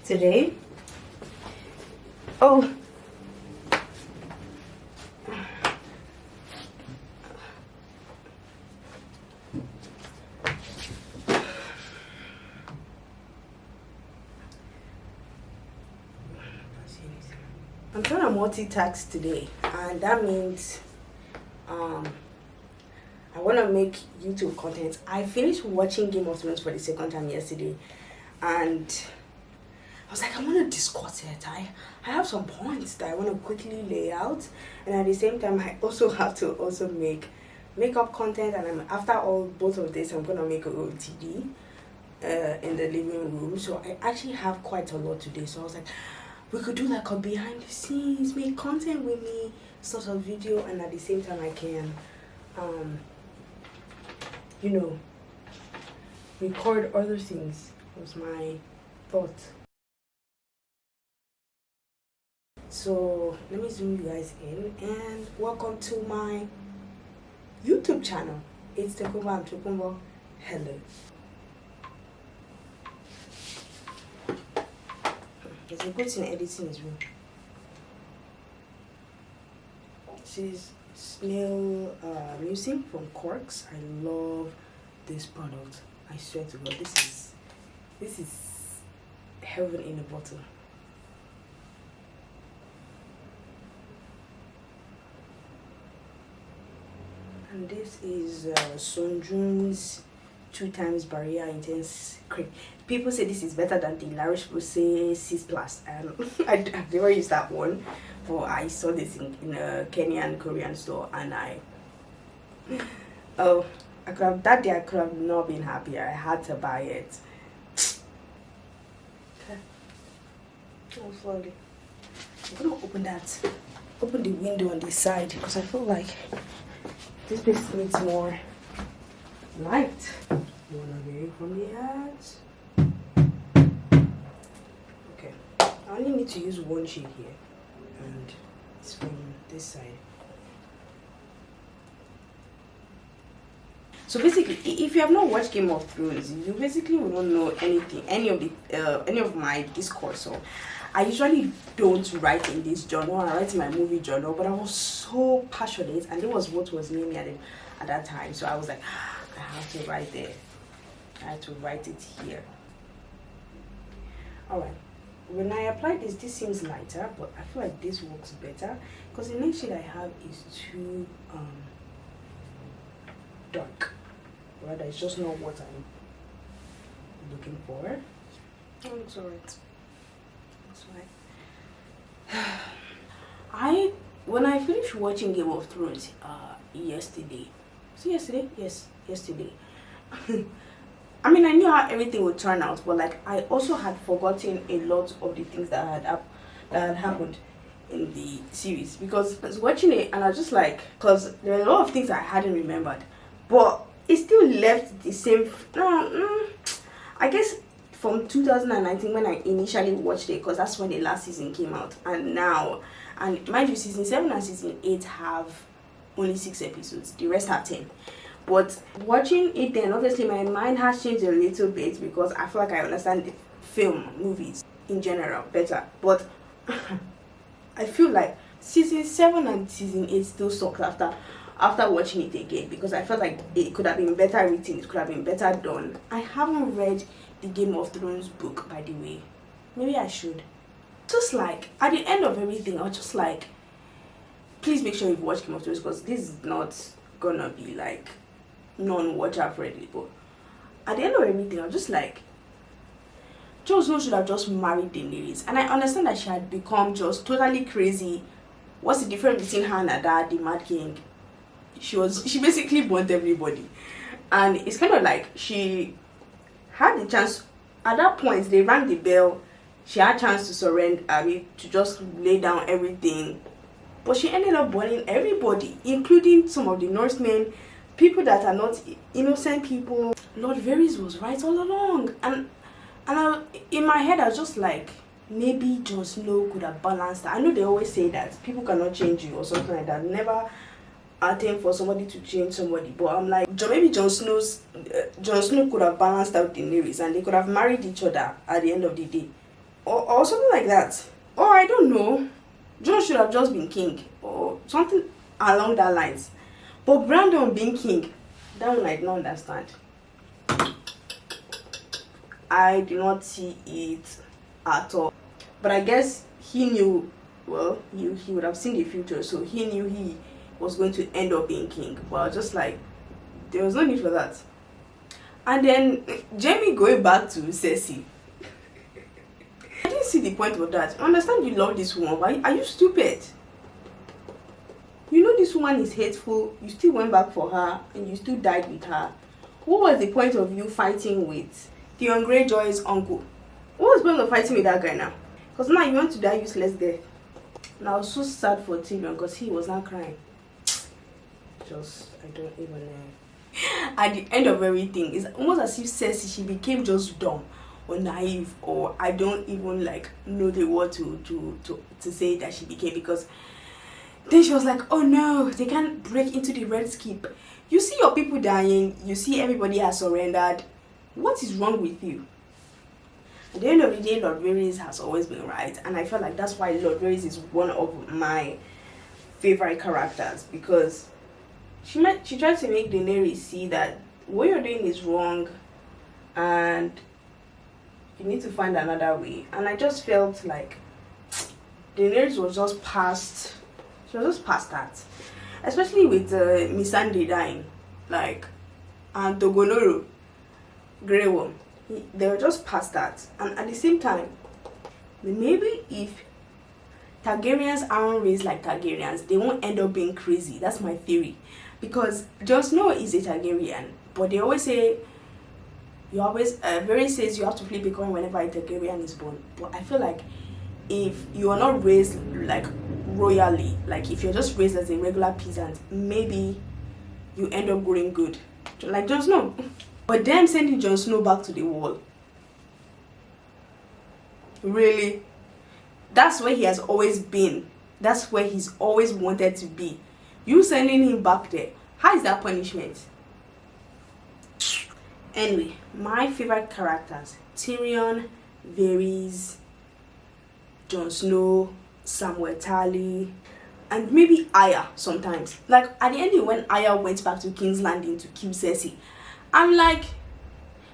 today. Oh, I'm trying to multitask today, and that means I want to make YouTube content. I finished watching Game of Thrones for the second time yesterday, and I was like, I want to discuss it. I have some points that I want to quickly lay out, and at the same time, I also have to also make makeup content. And after all both of this, I'm gonna make a OOTD in the living room. So I actually have quite a lot today. So I was like, we could do like a behind the scenes, make content with me sort of video, and at the same time, I can, record other things. Was my thought. So let me zoom you guys in, and welcome to my YouTube channel. It's Tokunbo. I'm Tokunbo. Hello. There's a good thing editing as well. This is snail mucin from Corks. I love this product. I swear to God, this is heaven in a bottle. And this is Sunjun's 2x barrier intense cream. People say this is better than the La Roche-Posay 6+. I've never used that one, but I saw this in a Kenyan Korean store, and I could have that day. I could have not been happier. I had to buy it. Okay. Oh, slowly. I'm gonna open the window on this side because I feel like this place needs more light. You wanna read from the ads? Okay. I only need to use one shade here, and it's from this side. So basically, if you have not watched Game of Thrones, you basically will not know any of my discourse. So I usually don't write in this journal. I write in my movie journal, but I was so passionate, and it was what was near me at that time. So I was like, I have to write there. I had to write it here. Alright. When I apply this seems lighter, but I feel like this works better because the next shade I have is too dark. Rather, it's just not what I'm looking for. Oh, it's alright. It's fine. When I finished watching Game of Thrones yesterday. Was it yesterday? Yes, yesterday. I mean, I knew how everything would turn out, but like I also had forgotten a lot of the things that had happened in the series, because I was watching it and I was just like, because there are a lot of things I hadn't remembered, but it still left the same. I guess from 2019 when I initially watched it, because that's when the last season came out, and now, and mind you, season 7 and season 8 have only 6 episodes. The rest have 10. But watching it then, obviously my mind has changed a little bit because I feel like I understand the movies in general better. But I feel like season 7 and season 8 still sucked after watching it again, because I felt like it could have been better written, it could have been better done. I haven't read the Game of Thrones book, by the way. Maybe I should. Just like at the end of everything, I was just like, please make sure you've watched Game of Thrones, because this is not gonna be like non-watcher friendly. But at the end of everything, I was just like, Jon Snow should have just married Daenerys. And I understand that she had become just totally crazy. What's the difference between her and her dad, the Mad King? She basically burnt everybody, and it's kind of like she had the chance. At that point, they rang the bell. She had a chance to surrender, to just lay down everything, but she ended up burning everybody, including some of the Norsemen, people that are not innocent people. Lord Varys was right all along, and in my head I was just like, maybe Jon Snow could have balanced that. I know they always say that people cannot change you or something like that. Never attempt for somebody to change somebody, but I'm like, maybe Jon Snow could have balanced out Daenerys, and they could have married each other at the end of the day. or something like that. Or I don't know. John should have just been king or something along that lines. But Brandon being king, that one I don't understand. I do not see it at all. But I guess he knew, well, he would have seen the future, so he knew he was going to end up being king. Well, just like, there was no need for that. And then Jamie going back to Cersei. I didn't see the point of that. I understand you love this woman, but are you stupid? You know this woman is hateful, you still went back for her, and you still died with her. What was the point of you fighting with Theon Greyjoy's uncle? What was the point of fighting with that guy now? Because now you want to die useless death. And I was so sad for Tyrion because he was not crying. Just, I don't even know. At the end of everything, it's almost as if Cersei, she became just dumb or naive, or I don't even like know the word to say that she became, because then she was like, oh no, they can't break into the Red Keep. You see your people dying, you see everybody has surrendered. What is wrong with you? At the end of the day, Lord Varys has always been right, and I feel like that's why Lord Varys is one of my favorite characters, because she tried to make Daenerys see that what you're doing is wrong and you need to find another way. And I just felt like Daenerys was just past, she was just past that, especially with Missandei dying, like, and Tokunbo, Grey Worm. They were just past that. And at the same time, maybe if Targaryens aren't raised like Targaryens, they won't end up being crazy. That's my theory. Because Jon Snow is a Targaryen, but they always say, Varys says you have to flip a coin whenever a Targaryen is born. But I feel like if you are not raised like royally, like if you're just raised as a regular peasant, maybe you end up growing good, like Jon Snow. But them sending Jon Snow back to the wall, really? That's where he has always been. That's where he's always wanted to be. You sending him back there, how is that punishment? Anyway, my favorite characters: Tyrion, Varys, Jon Snow, Samuel Tarly, and maybe Arya sometimes. Like at the end when Arya went back to King's Landing to kill Cersei, I'm like,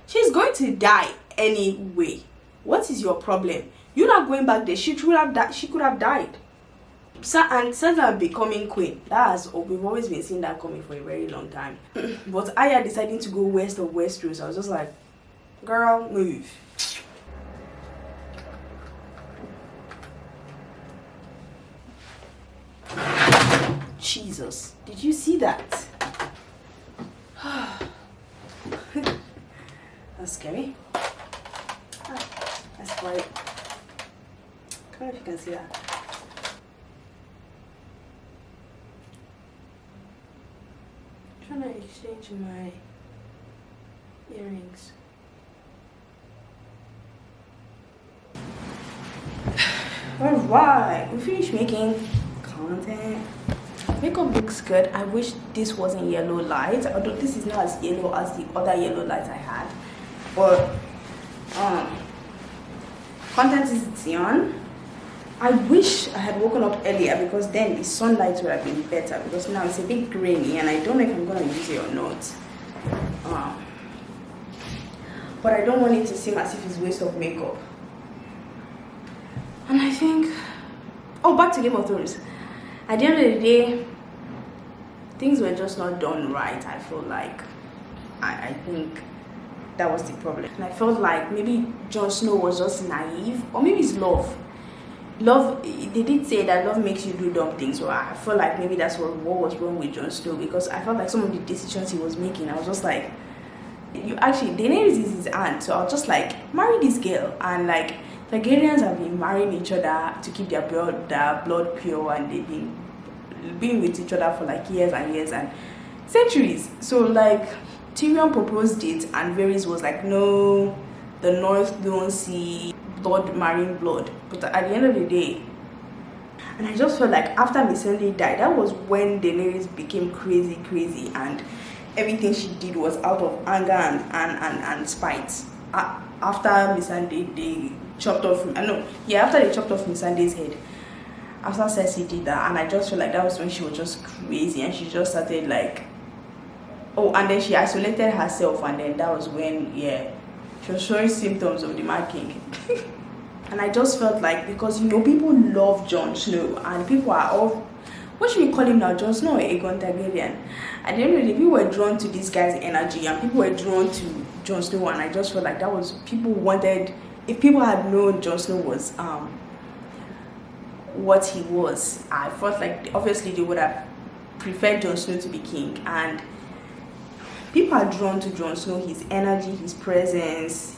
she's going to die anyway. What is your problem? You're not going back there. She could have died. And Sansa becoming queen, we've always been seeing that coming for a very long time. But Arya deciding to go west of Westeros, I was just like, girl, move. Jesus, did you see that? That's scary. That's quite. I don't know if you can see that. I'm trying to exchange my earrings. Alright, we finished making content. Makeup looks good. I wish this wasn't yellow light, although this is not as yellow as the other yellow lights I had. But content is on. I wish I had woken up earlier, because then the sunlight would have been better, because now it's a bit grainy and I don't know if I'm gonna use it or not. But I don't want it to seem as if it's waste of makeup. And I think, oh, back to Game of Thrones. At the end of the day, things were just not done right. I feel like I think that was the problem. And I felt like maybe Jon Snow was just naive, or maybe it's love. Love, they did say that love makes you do dumb things, so I feel like maybe that's what was wrong with Jon Snow, because I felt like some of the decisions he was making, I was just like, Daenerys is his aunt, so I was just like, marry this girl. And like, Targaryens have been marrying each other to keep their blood pure, and they've been with each other for like years and years and centuries. So like, Tyrion proposed it and Varys was like, no, the North don't see blood marrying blood. But at the end of the day, and I just felt like after Missandei died, that was when Daenerys became crazy, and everything she did was out of anger and spite. After Missandei, chopped off. I know, yeah, after they chopped off Missandei's head, after Cersei did that, and I just feel like that was when she was just crazy, and she just started like, oh, and then she isolated herself, and then that was when, yeah, she was showing symptoms of the Mad King. And I just felt like, because, you know, people love Jon Snow, and people are all, what should we call him now? Jon Snow or Aegon Targaryen? At the end of the day, people were drawn to this guy's energy, and people were drawn to Jon Snow, and I just felt like that was, people wanted, if people had known Jon Snow was what he was, I felt like obviously they would have preferred Jon Snow to be king. And people are drawn to Jon Snow, his energy, his presence,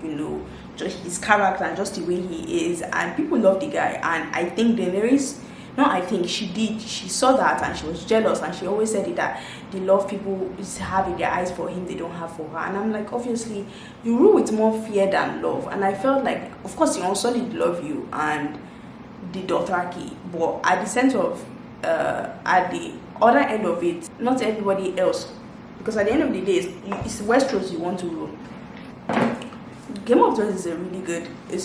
you know, just his character and just the way he is, and people love the guy. And I think Daenerys, no, I think she saw that, and she was jealous, and she always said it, that they love people have in their eyes for him, they don't have for her. And I'm like, obviously you rule with more fear than love. And I felt like, of course, the Unsullied love you and the Dothraki, but at the center of at the other end of it, not everybody else, because at the end of the day, it's Westeros you want to rule. Game of Thrones is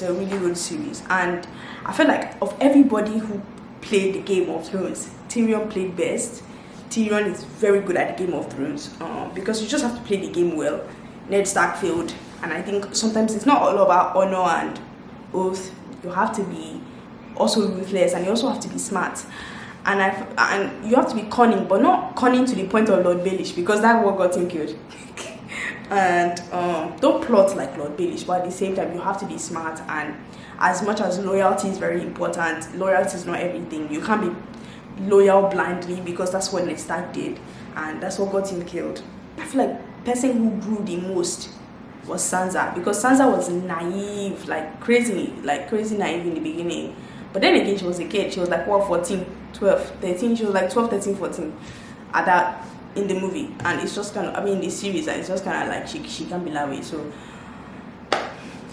a really good series, and I feel like of everybody who played the Game of Thrones, Tyrion played best. Tyrion is very good at the Game of Thrones, because you just have to play the game well. Ned Stark failed, and I think sometimes it's not all about honor and oath. You have to be also ruthless, and you also have to be smart, and you have to be cunning, but not cunning to the point of Lord Baelish, because that's what got him killed. And don't plot like Lord Baelish, but at the same time you have to be smart. And as much as loyalty is very important, loyalty is not everything. You can't be loyal blindly, because that's what Ned Stark did, and that's what got him killed. I feel like the person who grew the most was Sansa, because Sansa was naive, like crazy naive in the beginning. But then again, she was a kid. She was like, what, 14, 12, 13? She was like 12, 13, 14 at that in the movie. And it's just kind of, I mean, in the series, and it's just kind of like she can't be that way. So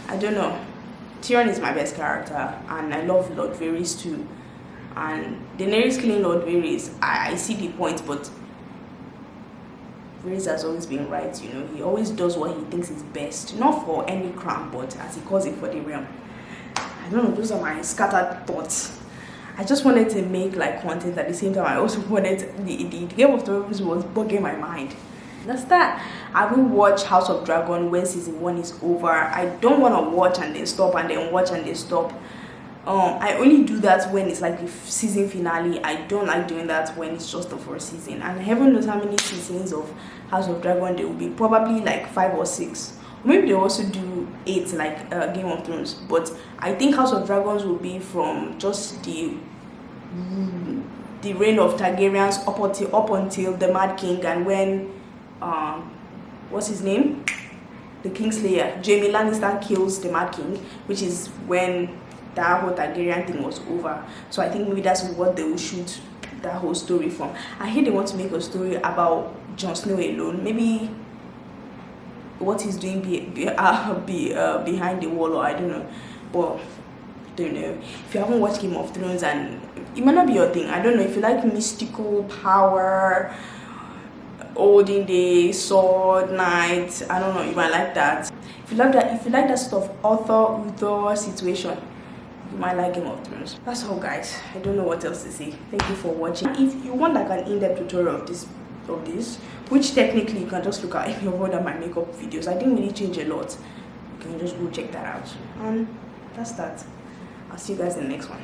I don't know. Tyrion is my best character, and I love Lord Varys too. And Daenerys killing Lord Varys, I see the point, but Varys has always been right, you know. He always does what he thinks is best, not for any crown, but as he calls it, for the realm. I don't know, those are my scattered thoughts. I just wanted to make like content at the same time. I also wanted the Game of Thrones was bugging my mind. That's that. I will watch House of Dragon when season 1 is over. I don't want to watch and then stop and then watch and then stop. I only do that when it's like the season finale. I don't like doing that when it's just the first season. And heaven knows how many seasons of House of Dragon there will be. Probably like 5 or 6. Maybe they also do 8 like Game of Thrones. But I think House of Dragons will be from just the reign of Targaryens up until the Mad King, and when what's his name, the Kingslayer, Jaime Lannister kills the Mad King, which is when that whole Targaryen thing was over. So I think maybe that's what they will shoot that whole story from. I hear they want to make a story about Jon Snow alone, maybe what he's doing behind the wall, or I don't know. But don't know. If you haven't watched Game of Thrones, and it might not be your thing, I don't know, if you like mystical power, olden days, sword, knight, I don't know, you might like that. If you like that sort of author situation, you might like Game of Thrones. That's all, guys. I don't know what else to say. Thank you for watching. If you want like an in-depth tutorial of this, which technically you can just look at any of other my makeup videos, I didn't really change a lot. You can just go check that out. And that's that. I'll see you guys in the next one.